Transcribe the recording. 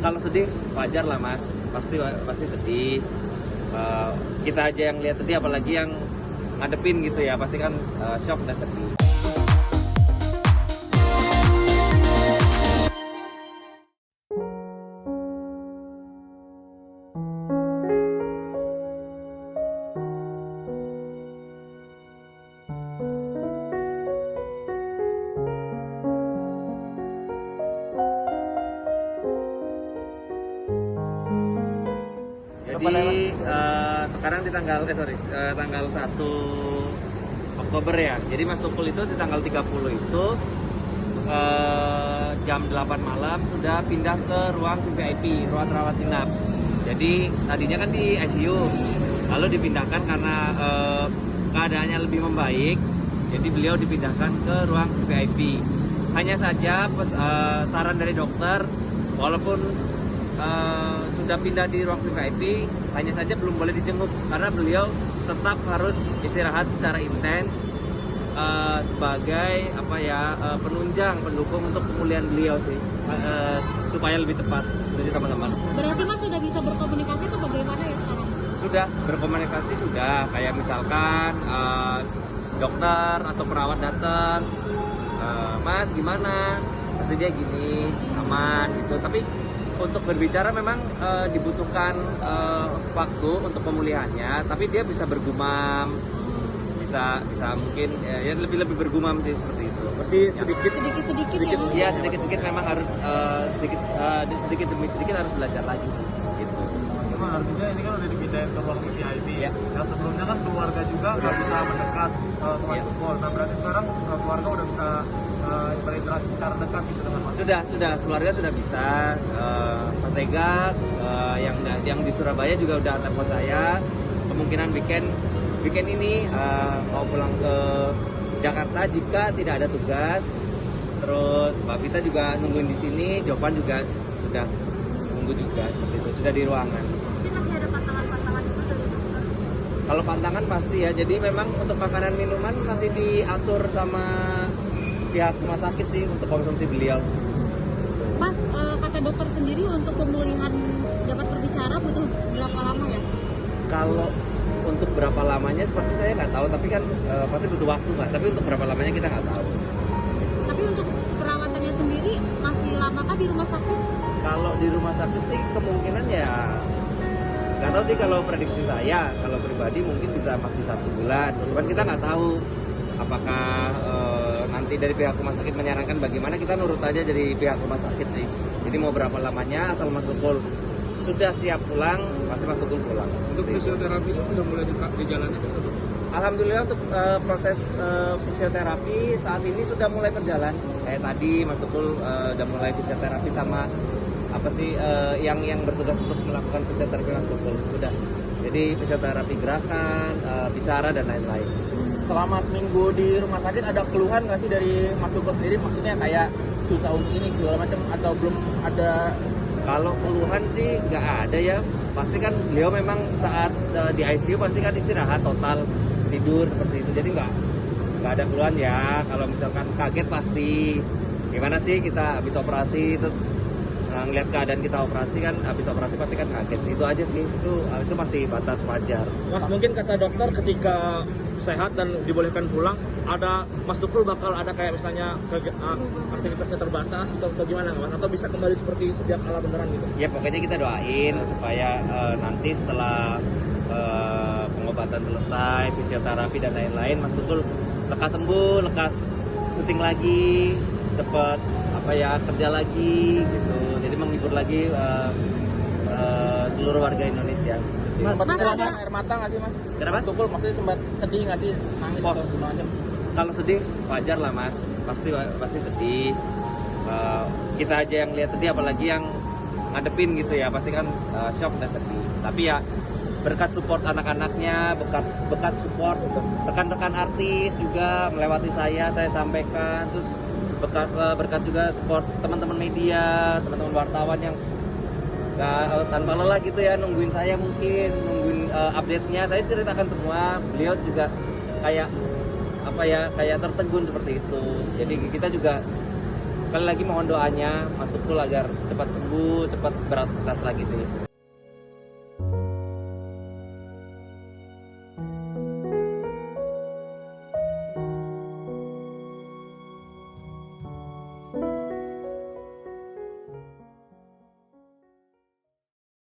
Kalau sedih wajar lah mas, pasti sedih. Kita aja yang lihat sedih, apalagi yang ngadepin gitu ya, pasti kan shock dan sedih. Jadi sekarang di tanggal 1 Oktober ya. Jadi Mas Tukul itu di tanggal 30 itu jam 8 malam sudah pindah ke ruang VIP, ruang rawat inap. Jadi tadinya kan di ICU, lalu dipindahkan karena keadaannya lebih membaik. Jadi beliau dipindahkan ke ruang VIP. Hanya saja saran dari dokter, walaupun sudah pindah di ruang VIP, hanya saja belum boleh dijenguk karena beliau tetap harus istirahat secara intens sebagai penunjang, pendukung untuk pemulihan beliau sih, supaya lebih cepat. Jadi teman-teman. Berarti Mas sudah bisa berkomunikasi atau bagaimana ya sekarang? Sudah berkomunikasi, sudah kayak misalkan dokter atau perawat datang, Mas gimana? Pasti dia gini, aman gitu. Tapi untuk berbicara memang dibutuhkan waktu untuk pemulihannya, tapi dia bisa bergumam, bisa mungkin ya lebih bergumam sih, seperti itu. Berarti sedikit Ya sedikit memang harus sedikit demi sedikit harus belajar lagi gitu. Memang artinya ini kan udah dipindahin ke ruang VIP. Ya. Yang sebelumnya kan keluarga juga nggak bisa mendekat ke Mas Tukul. Nah berarti sekarang keluarga udah bisa berinteraksi secara dekat gitu dengan Mas. Sudah keluarga sudah bisa. Mas Ega yang di Surabaya juga udah telepon saya, kemungkinan weekend ini mau pulang ke Jakarta jika tidak ada tugas. Terus Mbak Vita juga nungguin di sini, Jovan juga sudah nunggu juga, seperti itu, sudah di ruangan. Tapi masih ada pantangan-pantangan itu dari dokter? Kalau pantangan pasti ya, jadi memang untuk makanan minuman masih diatur sama pihak rumah sakit sih untuk konsumsi beliau. Mas, kata dokter sendiri untuk pemulihan dapat berbicara butuh berapa lama ya? Kalau untuk berapa lamanya pasti saya nggak tahu, tapi kan pasti butuh waktu Mbak. Tapi untuk berapa lamanya kita nggak tahu. Tapi untuk perawatannya sendiri masih lamakah di rumah sakit? Kalau di rumah sakit sih kemungkinan ya nggak tahu sih, kalau prediksi saya, kalau pribadi mungkin bisa masih 1 bulan. Cuman kita nggak tahu apakah nanti dari pihak rumah sakit menyarankan bagaimana, kita nurut aja dari pihak rumah sakit sih. Jadi mau berapa lamanya, asal Mas Tukul sudah siap pulang, pasti Mas Tukul pulang. Untuk fisioterapi itu sudah mulai dijalani kan? Alhamdulillah untuk proses fisioterapi saat ini sudah mulai berjalan. Kayak tadi Mas Tukul udah mulai fisioterapi sama yang bertugas untuk melakukan fisioterapi Mas Tukul sudah. Jadi fisioterapi gerakan, bicara dan lain-lain. Selama seminggu di rumah sakit ada keluhan nggak sih dari Mas Tukul sendiri? Maksudnya kayak susah untuk ini segala macam, atau belum ada? Kalau keluhan sih nggak ada ya. Pasti kan beliau memang saat di ICU pasti kan istirahat total, tidur seperti itu. Jadi nggak ada keluhan ya. Kalau misalkan kaget pasti, gimana sih kita habis operasi terus ngeliat keadaan kita operasi kan, habis operasi pasti kan kaget. Itu aja sih, itu masih batas wajar. Mas, mungkin kata dokter ketika sehat dan dibolehkan pulang, ada Mas Tukul bakal ada kayak misalnya aktivitasnya terbatas atau gimana Mas? Atau bisa kembali seperti sejak kala beneran gitu? Ya pokoknya kita doain supaya nanti setelah pengobatan selesai, fisioterapi dan lain-lain, Mas Tukul lekas sembuh, lekas syuting lagi, dapat kerja lagi gitu. Jadi menghibur lagi seluruh warga Indonesia. Sempat Mas, ada ada- air mata nggak sih Mas? Kenapa? Mas Tukul maksudnya sempat sedih nggak sih, nangis Oh. atau segala macam? Kalau sedih wajar lah Mas, pasti sedih. Kita aja yang lihat sedih, apalagi yang ngadepin gitu ya, pasti kan shock dan sedih. Tapi ya berkat support anak-anaknya, berkat support rekan-rekan artis juga melewati saya sampaikan, terus berkat juga support teman-teman media, teman-teman wartawan yang tanpa lelah gitu ya nungguin saya, mungkin nungguin update-nya. Saya ceritakan semua, beliau juga kayak tertegun seperti itu. Jadi kita juga sekali lagi mohon doanya Mas Tukul agar cepat sembuh, cepat beraktivitas lagi sih.